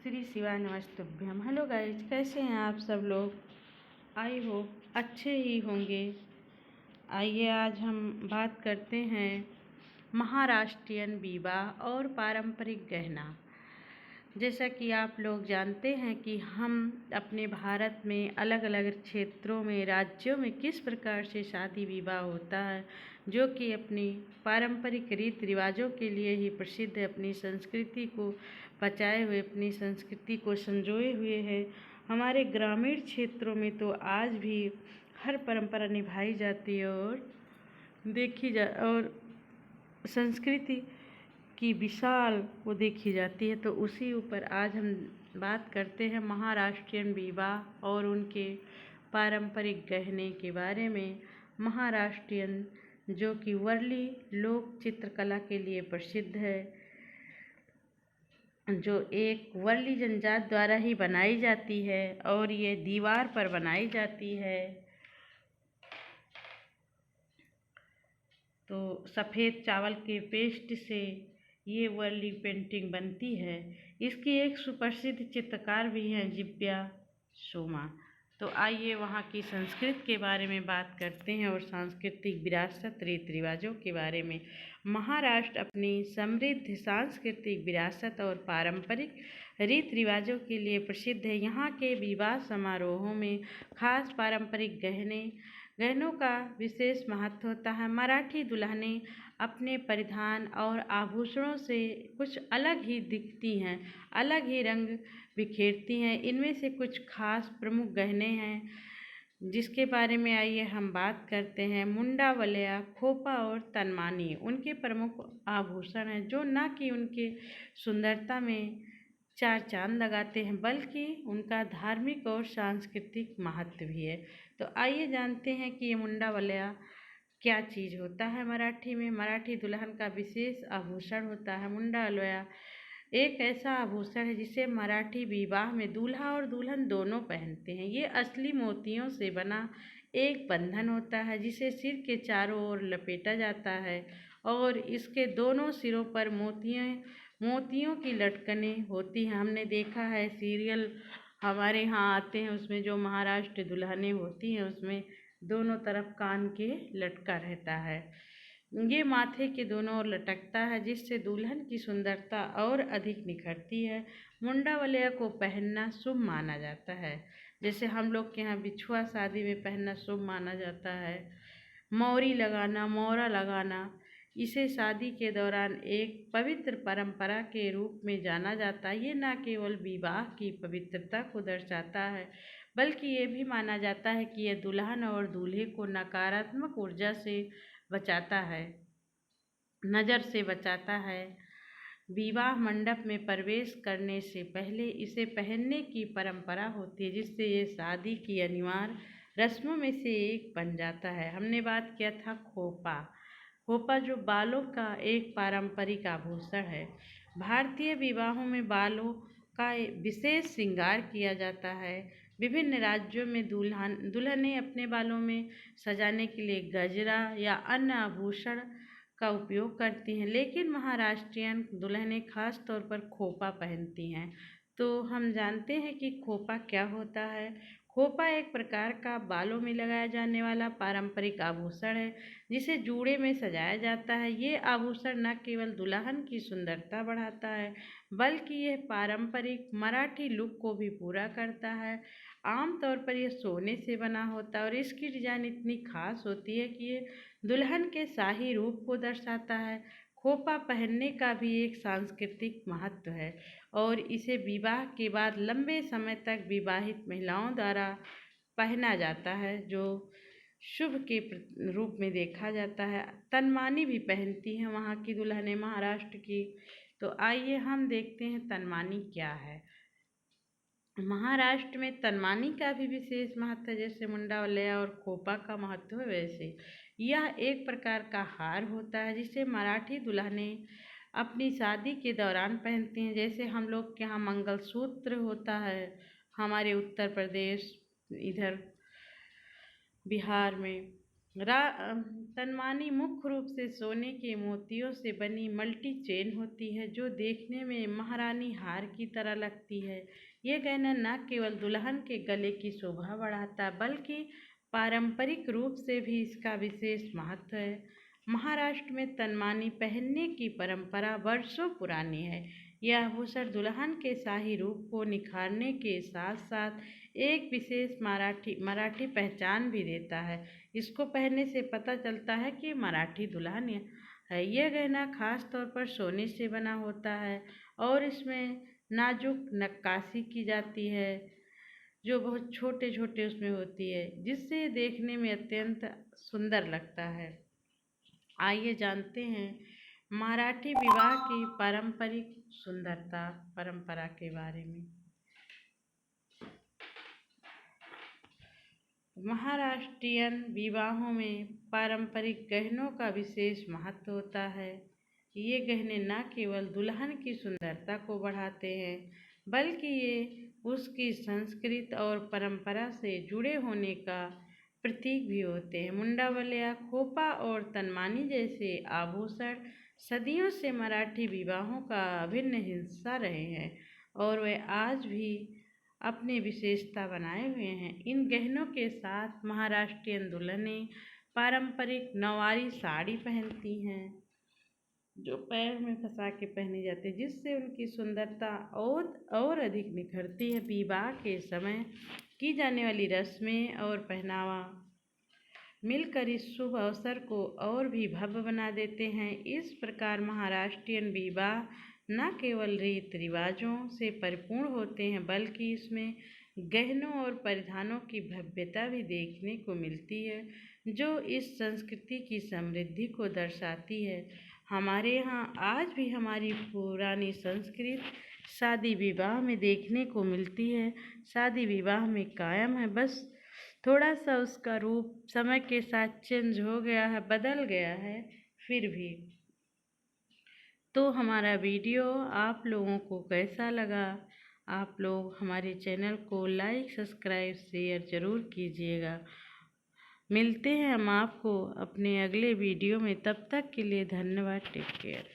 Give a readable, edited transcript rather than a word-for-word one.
श्री शिवाय नमस्तुभ्यम। Hello guys, कैसे हैं आप सब लोग। आई होप अच्छे ही होंगे। आइए आज हम बात करते हैं महाराष्ट्रियन विवाह और पारंपरिक गहना। जैसा कि आप लोग जानते हैं कि हम अपने भारत में अलग अलग क्षेत्रों में, राज्यों में किस प्रकार से शादी विवाह होता है, जो कि अपनी पारंपरिक रीति रिवाजों के लिए ही प्रसिद्ध है। अपनी संस्कृति को बचाए हुए, अपनी संस्कृति को संजोए हुए है। हमारे ग्रामीण क्षेत्रों में तो आज भी हर परंपरा निभाई जाती है और और संस्कृति की विशाल वो देखी जाती है। तो उसी ऊपर आज हम बात करते हैं महाराष्ट्रियन विवाह और उनके पारंपरिक गहने के बारे में। महाराष्ट्रियन जो कि वर्ली लोक चित्रकला के लिए प्रसिद्ध है, जो एक वर्ली जनजात द्वारा ही बनाई जाती है और ये दीवार पर बनाई जाती है। तो सफ़ेद चावल के पेस्ट से ये वर्ली पेंटिंग बनती है। इसकी एक सुप्रसिद्ध चित्रकार भी हैं जिव्या सोमा। तो आइए वहाँ की संस्कृति के बारे में बात करते हैं और सांस्कृतिक विरासत, रीति रिवाजों के बारे में। महाराष्ट्र अपनी समृद्ध सांस्कृतिक विरासत और पारंपरिक रीति रिवाजों के लिए प्रसिद्ध है। यहाँ के विवाह समारोहों में खास पारंपरिक गहनों का विशेष महत्व होता है। मराठी दुल्हनें अपने परिधान और आभूषणों से कुछ अलग ही दिखती हैं, अलग ही रंग बिखेरती हैं। इनमें से कुछ खास प्रमुख गहने हैं जिसके बारे में आइए हम बात करते हैं। मुंडा वलया, खोपा और तनमानी उनके प्रमुख आभूषण हैं, जो न कि उनके सुंदरता में चार चांद लगाते हैं बल्कि उनका धार्मिक और सांस्कृतिक महत्व भी है। तो आइए जानते हैं कि ये मुंडा वलया क्या चीज़ होता है। मराठी में मराठी दुल्हन का विशेष आभूषण होता है मुंडा वलया। एक ऐसा आभूषण है जिसे मराठी विवाह में दूल्हा और दुल्हन दोनों पहनते हैं। ये असली मोतियों से बना एक बंधन होता है जिसे सिर के चारों ओर लपेटा जाता है और इसके दोनों सिरों पर मोतियों की लटकनें होती हैं। हमने देखा है सीरियल हमारे यहाँ आते हैं, उसमें जो महाराष्ट्र दुल्हनें होती हैं उसमें दोनों तरफ कान के लटका रहता है। ये माथे के दोनों ओर लटकता है जिससे दुल्हन की सुंदरता और अधिक निखरती है। मुंडा वलया को पहनना शुभ माना जाता है। जैसे हम लोग के यहाँ बिछुआ शादी में पहनना शुभ माना जाता है। मौरी लगाना, मौरा लगाना, इसे शादी के दौरान एक पवित्र परंपरा के रूप में जाना जाता है। ये न केवल विवाह की पवित्रता को दर्शाता है बल्कि ये भी माना जाता है कि यह दुल्हन और दूल्हे को नकारात्मक ऊर्जा से बचाता है, नज़र से बचाता है। विवाह मंडप में प्रवेश करने से पहले इसे पहनने की परंपरा होती है जिससे ये शादी की अनिवार्य रस्मों में से एक बन जाता है। हमने बात किया था खोपा। खोपा जो बालों का एक पारंपरिक आभूषण है। भारतीय विवाहों में बालों का विशेष श्रृंगार किया जाता है। विभिन्न राज्यों में दुल्हनें अपने बालों में सजाने के लिए गजरा या अन्य आभूषण का उपयोग करती हैं, लेकिन महाराष्ट्रियन दुल्हनें खास तौर पर खोपा पहनती हैं। तो हम जानते हैं कि खोपा क्या होता है। खोपा एक प्रकार का बालों में लगाया जाने वाला पारंपरिक आभूषण है जिसे जूड़े में सजाया जाता है। ये आभूषण न केवल दुल्हन की सुंदरता बढ़ाता है बल्कि यह पारंपरिक मराठी लुक को भी पूरा करता है। आमतौर पर यह सोने से बना होता है और इसकी डिजाइन इतनी खास होती है कि ये दुल्हन के शाही रूप को दर्शाता है। खोपा पहनने का भी एक सांस्कृतिक महत्व है और इसे विवाह के बाद लंबे समय तक विवाहित महिलाओं द्वारा पहना जाता है, जो शुभ के रूप में देखा जाता है। तनमानी भी पहनती हैं वहाँ की दुल्हनें, महाराष्ट्र की। तो आइए हम देखते हैं तनमानी क्या है। महाराष्ट्र में तनमानी का भी विशेष महत्व है। जैसे मुंडा वलया और खोपा का महत्व है वैसे यह एक प्रकार का हार होता है जिसे मराठी दुल्हनें अपनी शादी के दौरान पहनती हैं। जैसे हम लोग के यहाँ मंगलसूत्र होता है, हमारे उत्तर प्रदेश, इधर बिहार में तनमानी मुख्य रूप से सोने के मोतियों से बनी मल्टी चेन होती है जो देखने में महारानी हार की तरह लगती है। यह गहना न केवल दुल्हन के गले की शोभा बढ़ाता बल्कि पारंपरिक रूप से भी इसका विशेष महत्व है। महाराष्ट्र में तनमानी पहनने की परंपरा वर्षों पुरानी है। यह आभूषण दुल्हन के शाही रूप को निखारने के साथ साथ एक विशेष मराठी पहचान भी देता है। इसको पहनने से पता चलता है कि मराठी दुल्हन है। यह गहना खास तौर पर सोने से बना होता है और इसमें नाजुक नक्काशी की जाती है जो बहुत छोटे छोटे उसमें होती है, जिससे देखने में अत्यंत सुंदर लगता है। आइए जानते हैं मराठी विवाह की पारंपरिक सुंदरता परंपरा के बारे में। महाराष्ट्रियन विवाहों में पारंपरिक गहनों का विशेष महत्व होता है। ये गहने न केवल दुल्हन की सुंदरता को बढ़ाते हैं बल्कि ये उसकी संस्कृति और परंपरा से जुड़े होने का प्रतीक भी होते हैं। मुंडावलिया, खोपा और तनमानी जैसे आभूषण सदियों से मराठी विवाहों का अभिन्न हिस्सा रहे हैं और वे आज भी अपनी विशेषता बनाए हुए हैं। इन गहनों के साथ महाराष्ट्रियन दुल्हनें पारंपरिक नौवारी साड़ी पहनती हैं जो पैर में फंसा के पहनी जाती है, जिससे उनकी सुंदरता और अधिक निखरती है। विवाह के समय की जाने वाली रस्में और पहनावा मिलकर इस शुभ अवसर को और भी भव्य बना देते हैं। इस प्रकार महाराष्ट्रियन विवाह न केवल रीति रिवाजों से परिपूर्ण होते हैं बल्कि इसमें गहनों और परिधानों की भव्यता भी देखने को मिलती है जो इस संस्कृति की समृद्धि को दर्शाती है। हमारे यहाँ आज भी हमारी पुरानी संस्कृति शादी विवाह में देखने को मिलती है। शादी विवाह में कायम है, बस थोड़ा सा उसका रूप समय के साथ चेंज हो गया है, बदल गया है। फिर भी तो हमारा वीडियो आप लोगों को कैसा लगा? आप लोग हमारे चैनल को लाइक, सब्सक्राइब, शेयर ज़रूर कीजिएगा। मिलते हैं हम आपको अपने अगले वीडियो में, तब तक के लिए धन्यवाद। Take care.